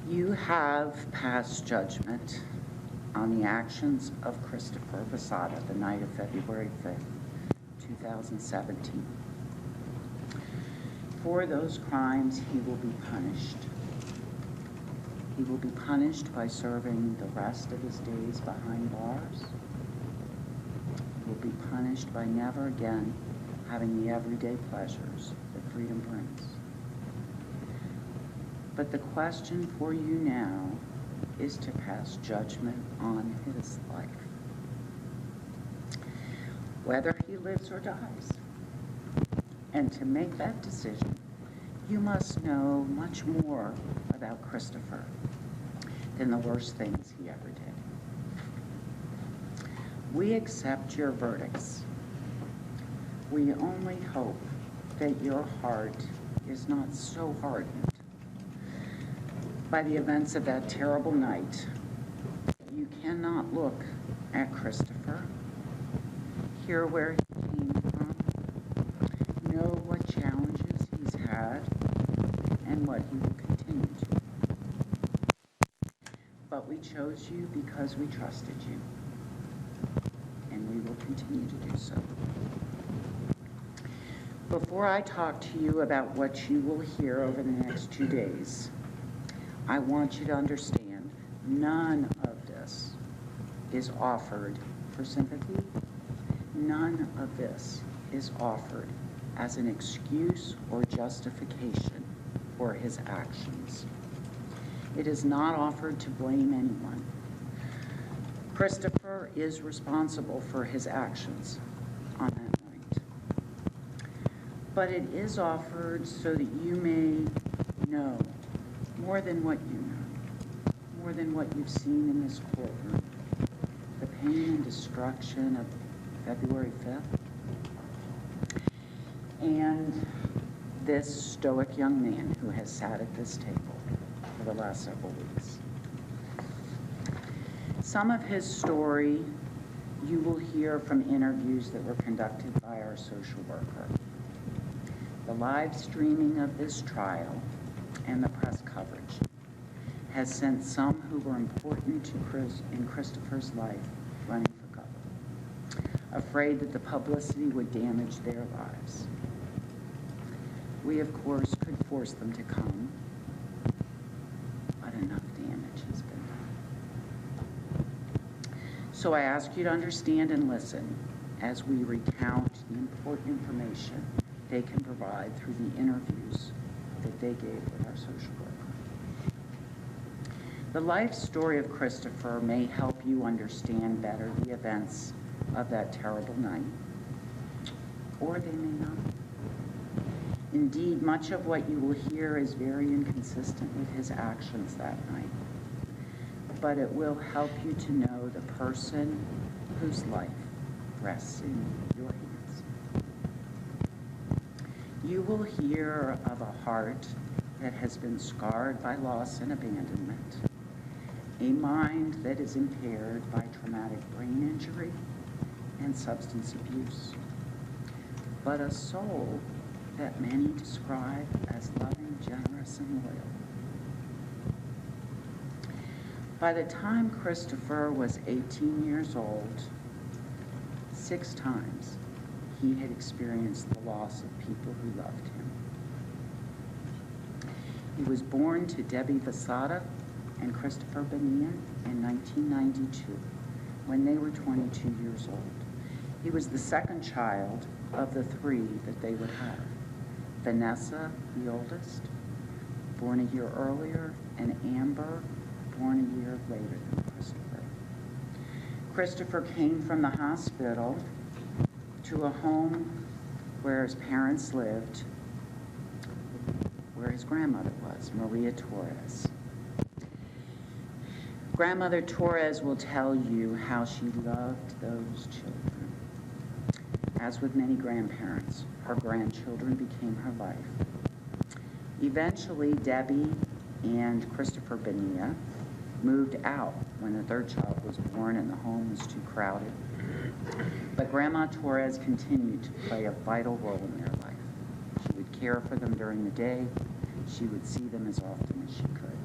You have passed judgment on the actions of Christopher Vasata the night of February 5th, 2017. For those crimes, he will be punished. He will be punished by serving the rest of his days behind bars. He will be punished by never again having the everyday pleasures that freedom brings. But the question for you now is to pass judgment on his life, whether he lives or dies. And to make that decision, you must know much more about Christopher than the worst things he ever did. We accept your verdicts. We only hope that your heart is not so hardened by the events of that terrible night. You cannot look at Christopher, hear where he came from, know what challenges he's had, and what he will continue to. But we chose you because we trusted you, and we will continue to do so. Before I talk to you about what you will hear over the next 2 days, I want you to understand none of this is offered for sympathy. None of this is offered as an excuse or justification for his actions. It is not offered to blame anyone. Christopher is responsible for his actions on that night. But it is offered so that you may know more than what you know, more than what you've seen in this courtroom, the pain and destruction of February 5th, and this stoic young man who has sat at this table for the last several weeks. Some of his story you will hear from interviews that were conducted by our social worker. The live streaming of this trial and the press coverage has sent some who were important in Christopher's life running for cover, afraid that the publicity would damage their lives. We, of course, could force them to come, but enough damage has been done. So I ask you to understand and listen as we recount the important information they can provide through the interviews that they gave with our social worker. The life story of Christopher may help you understand better the events of that terrible night, or they may not. Indeed, much of what you will hear is very inconsistent with his actions that night, but it will help you to know the person whose life rests in your hands. You will hear of a heart that has been scarred by loss and abandonment, a mind that is impaired by traumatic brain injury and substance abuse, but a soul that many describe as loving, generous, and loyal. By the time Christopher was 18 years old, 6 times he had experienced the loss of people who loved him. He was born to Debbie Vasata and Christopher Bonilla in 1992, when they were 22 years old. He was the second child of the 3 that they would have. Vanessa, the oldest, born a year earlier, and Amber, born a year later than Christopher. Christopher came from the hospital to a home where his parents lived, where his grandmother was, Maria Torres. Grandmother Torres will tell you how she loved those children. As with many grandparents, her grandchildren became her life. Eventually, Debbie and Christopher Bonilla moved out when the 3rd child was born and the home was too crowded. But Grandma Torres continued to play a vital role in their life. She would care for them during the day. She would see them as often as she could.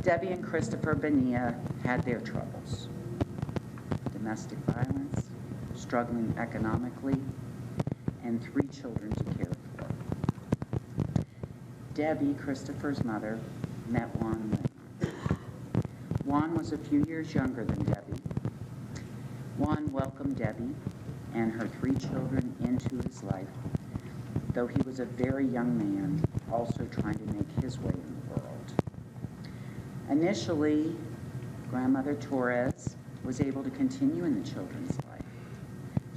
Debbie and Christopher Bonilla had their troubles. Domestic violence, struggling economically, and 3 children to care for. Debbie, Christopher's mother, met Juan Lynn. Juan was a few years younger than Debbie. Juan welcomed Debbie and her 3 children into his life, though he was a very young man, also trying to make his way in the world. Initially, Grandmother Torres was able to continue in the children's life.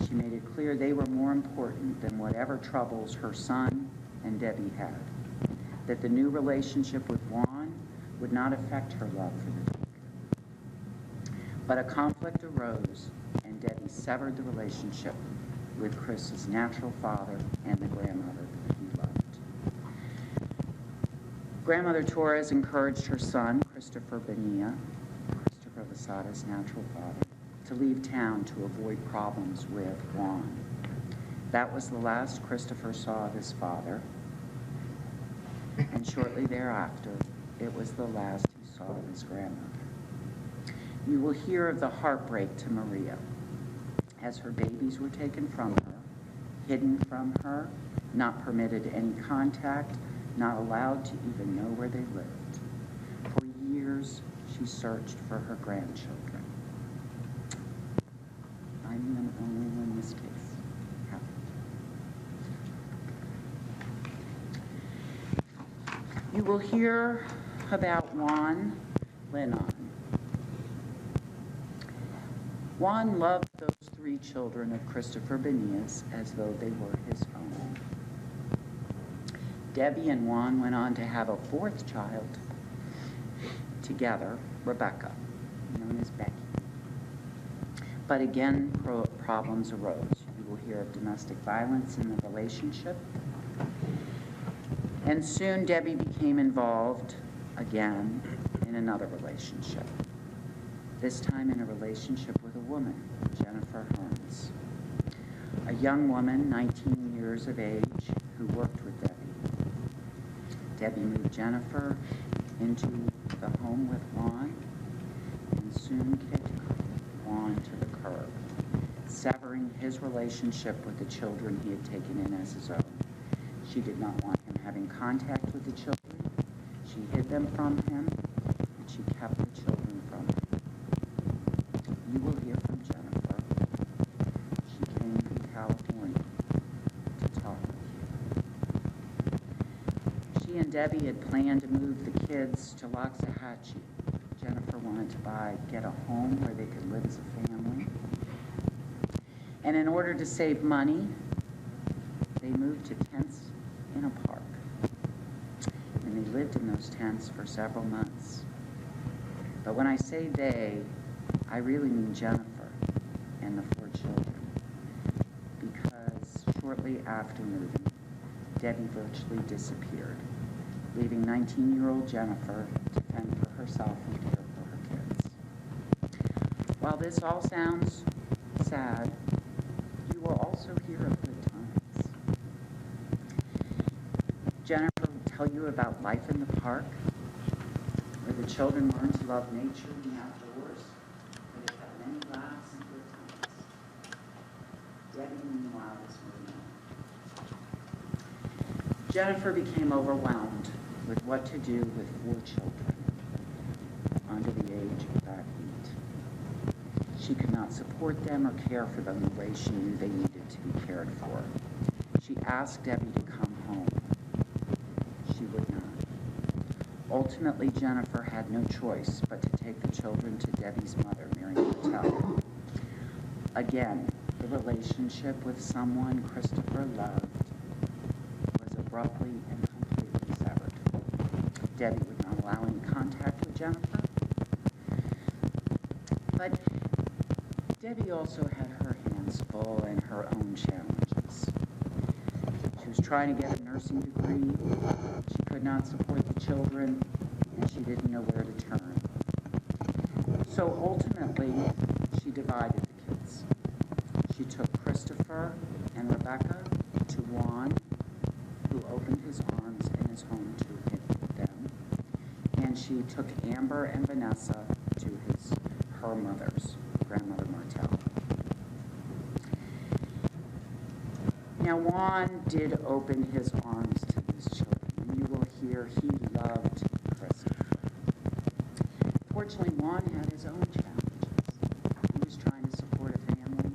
She made it clear they were more important than whatever troubles her son and Debbie had, that the new relationship with Juan would not affect her love for the Duke. But a conflict arose, and Debbie severed the relationship with Chris's natural father and the grandmother that he loved. Grandmother Torres encouraged her son, Christopher Bonilla, Christopher Vasata's natural father, to leave town to avoid problems with Juan. That was the last Christopher saw of his father, and shortly thereafter, it was the last he saw of his grandmother. You will hear of the heartbreak to Maria as her babies were taken from her, hidden from her, not permitted any contact, not allowed to even know where they lived. For years, she searched for her grandchildren. I'm the only one in this case. You will hear about Juan Lennon. Juan loved those 3 children of Christopher Bonilla's as though they were his own. Debbie and Juan went on to have a 4th child together, Rebecca, known as Becky. But again, problems arose. You will hear of domestic violence in the relationship. And soon Debbie became involved again in another relationship, this time in a relationship with a woman, Jennifer Hearns, a young woman, 19 years of age, who worked with Debbie. Debbie moved Jennifer into the home with Juan and soon kicked Juan to the curb, severing his relationship with the children he had taken in as his own. She did not want him having contact with the children. She hid them from him, and she kept the children from him. You will hear from Jennifer. She came from California to talk with you. She and Debbie had planned to move the kids to Loxahatchee. Jennifer wanted to get a home where they could live as a family. And in order to save money, they moved to tents in a park. And they lived in those tents for several months. But when I say they, I really mean Jennifer and the 4 children. Because shortly after moving, Debbie virtually disappeared, leaving 19-year-old Jennifer to fend for herself and care for her kids. While this all sounds sad, you will also hear of good times. Jennifer will tell you about life in the park, where the children learn to love nature and the outdoors, where they have many laughs and good times. Debbie, meanwhile, is moving on. Jennifer became overwhelmed with what to do with 4 children under the age of about 8. She could not support them or care for them the way she knew they needed to be cared for. She asked Debbie to come home. She would not. Ultimately, Jennifer had no choice but to take the children to Debbie's mother, Mary Patel. Again, the relationship with someone Christopher loved was abruptly and completely severed. Debbie would not allow any contact with Jennifer. But Debbie also had her hands full and her own challenges. She was trying to get a nursing degree. She could not support the children, and she didn't know where to turn. So ultimately, she divided the kids. She took Christopher and Rebecca to Juan, who opened his arms and his home to them, and she took Amber and Vanessa to her mother's, grandmother Martell. Now, Juan did open his arms to these children, and you will hear he loved Christopher. Fortunately, Juan had his own challenges. He was trying to support a family.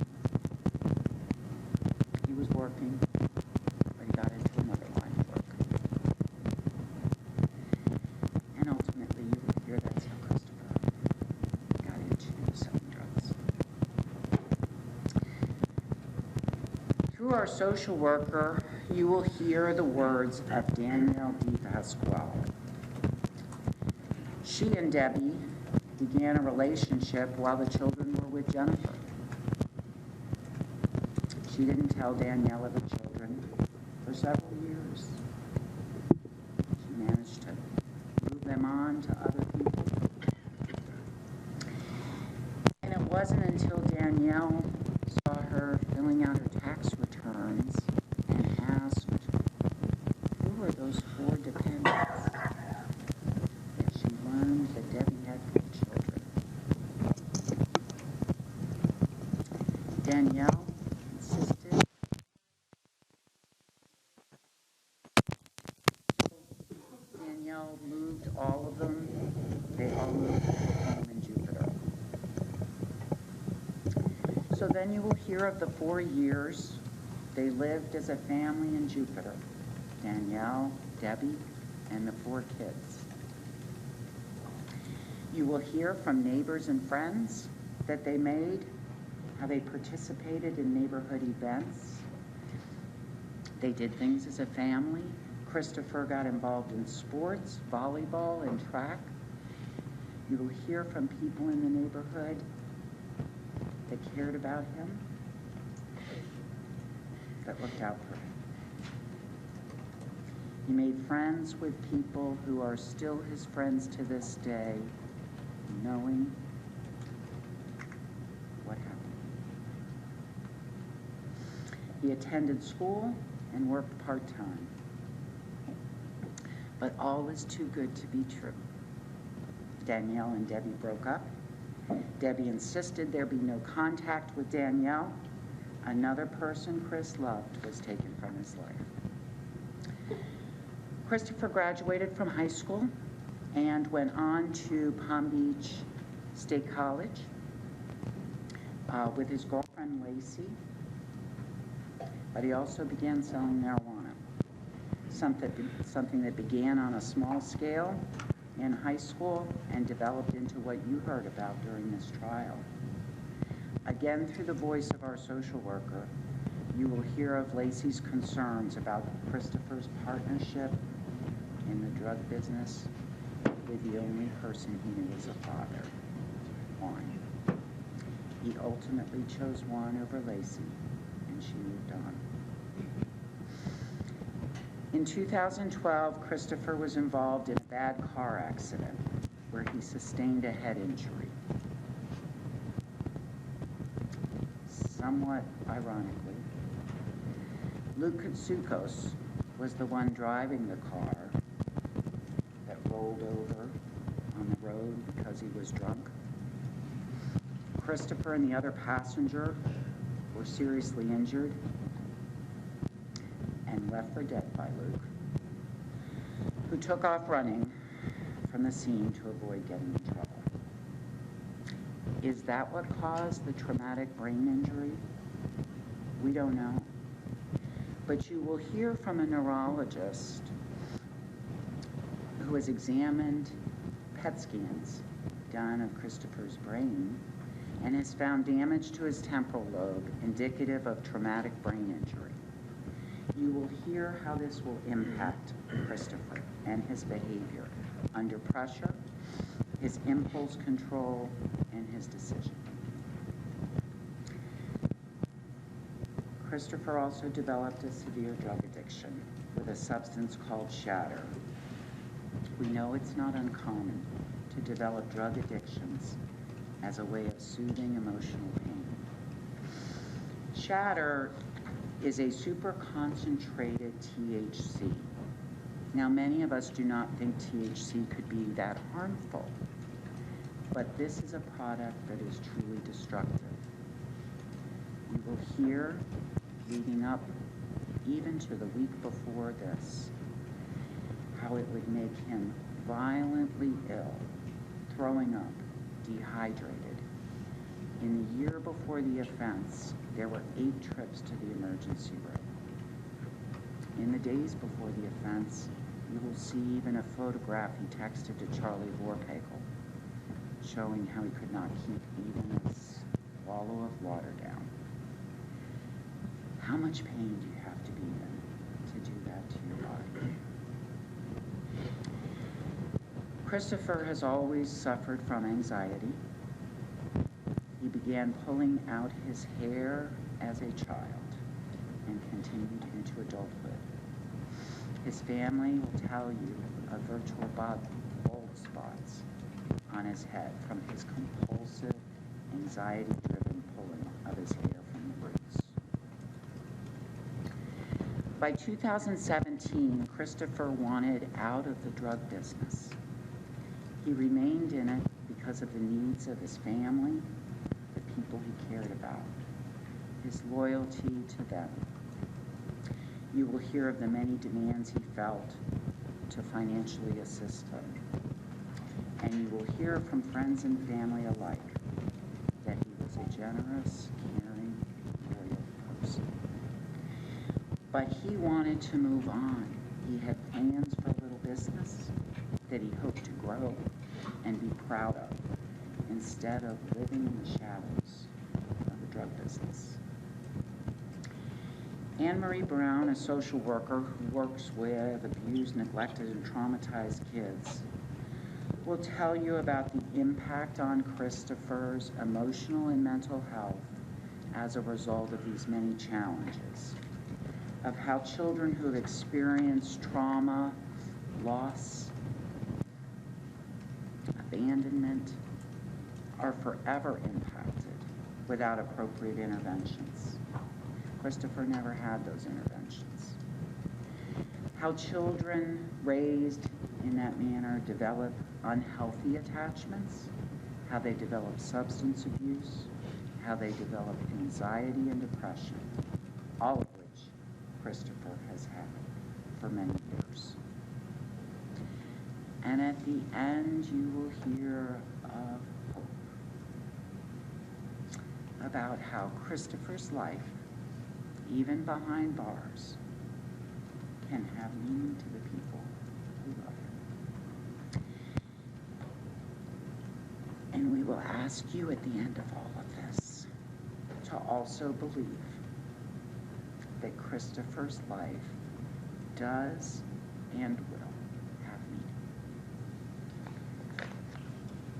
He was working, but he got into another line of work. And ultimately, you will hear that's how Christopher got into selling drugs. Through our social worker, you will hear the words of Danielle D. Pasquale. She and Debbie began a relationship while the children were with Jennifer. She didn't tell Danielle of the children for several years. She managed to move them on to other people. And it wasn't until Danielle saw her filling out her tax returns and asked, who were those 4 dependents, that she learned that Debbie had 4 children. Danielle insisted. Danielle moved all of them. They all moved to a home in Jupiter. So then you will hear of the 4 years they lived as a family in Jupiter. Danielle, Debbie, and the 4 kids. You will hear from neighbors and friends that they made, how they participated in neighborhood events. They did things as a family. Christopher got involved in sports, volleyball, and track. You will hear from people in the neighborhood that cared about him, that looked out for him. He made friends with people who are still his friends to this day, knowing what happened. He attended school and worked part-time. But all is too good to be true. Danielle and Debbie broke up. Debbie insisted there be no contact with Danielle. Another person Chris loved was taken from his life. Christopher graduated from high school and went on to Palm Beach State College with his girlfriend Lacey, but he also began selling marijuana, something that began on a small scale in high school and developed into what you heard about during this trial. Again, through the voice of our social worker, you will hear of Lacey's concerns about Christopher's partnership in the drug business with the only person he knew as a father, Juan. He ultimately chose Juan over Lacey, and she moved on. In 2012, Christopher was involved in a bad car accident where he sustained a head injury. Somewhat ironically, Luke Katsukos was the one driving the car that rolled over on the road because he was drunk. Christopher and the other passenger were seriously injured and left for dead by Luke, who took off running from the scene to avoid getting in trouble. Is that what caused the traumatic brain injury? We don't know. But you will hear from a neurologist who has examined PET scans done of Christopher's brain and has found damage to his temporal lobe indicative of traumatic brain injury. You will hear how this will impact Christopher and his behavior under pressure, his impulse control, and his decision. Christopher also developed a severe drug addiction with a substance called shatter. We know it's not uncommon to develop drug addictions as a way of soothing emotional pain. Shatter is a super concentrated THC Now, many of us do not think THC could be that harmful, but this is a product that is truly destructive. You will hear, leading up even to the week before this, how it would make him violently ill, throwing up, dehydrated. In the year before the offense, there were 8 trips to the emergency room. In the days before the offense, you will see even a photograph he texted to Charlie Vorpagel, showing how he could not keep even a swallow of water down. How much pain do you have to be in to do that to your body? Christopher has always suffered from anxiety. He began pulling out his hair as a child and continued into adulthood. His family will tell you of virtual bald spots on his head from his compulsive, anxiety-driven pulling of his hair from the roots. By 2017, Christopher wanted out of the drug business. He remained in it because of the needs of his family, the people he cared about, his loyalty to them. You will hear of the many demands he felt to financially assist them. And you will hear from friends and family alike that he was a generous, caring, loyal person. But he wanted to move on. He had plans for a little business that he hoped to grow and be proud of, instead of living in the shadows of the drug business. Anne-Marie Brown, a social worker who works with abused, neglected, and traumatized kids, will tell you about the impact on Christopher's emotional and mental health as a result of these many challenges, of how children who have experienced trauma, loss, abandonment are forever impacted without appropriate interventions. Christopher never had those interventions. How children raised in that manner develop unhealthy attachments, how they develop substance abuse, how they develop anxiety and depression, all of which Christopher has had for many years. And at the end, you will hear of hope, about how Christopher's life, even behind bars, can have meaning to the people who love him. And we will ask you at the end of all of this to also believe that Christopher's life does and will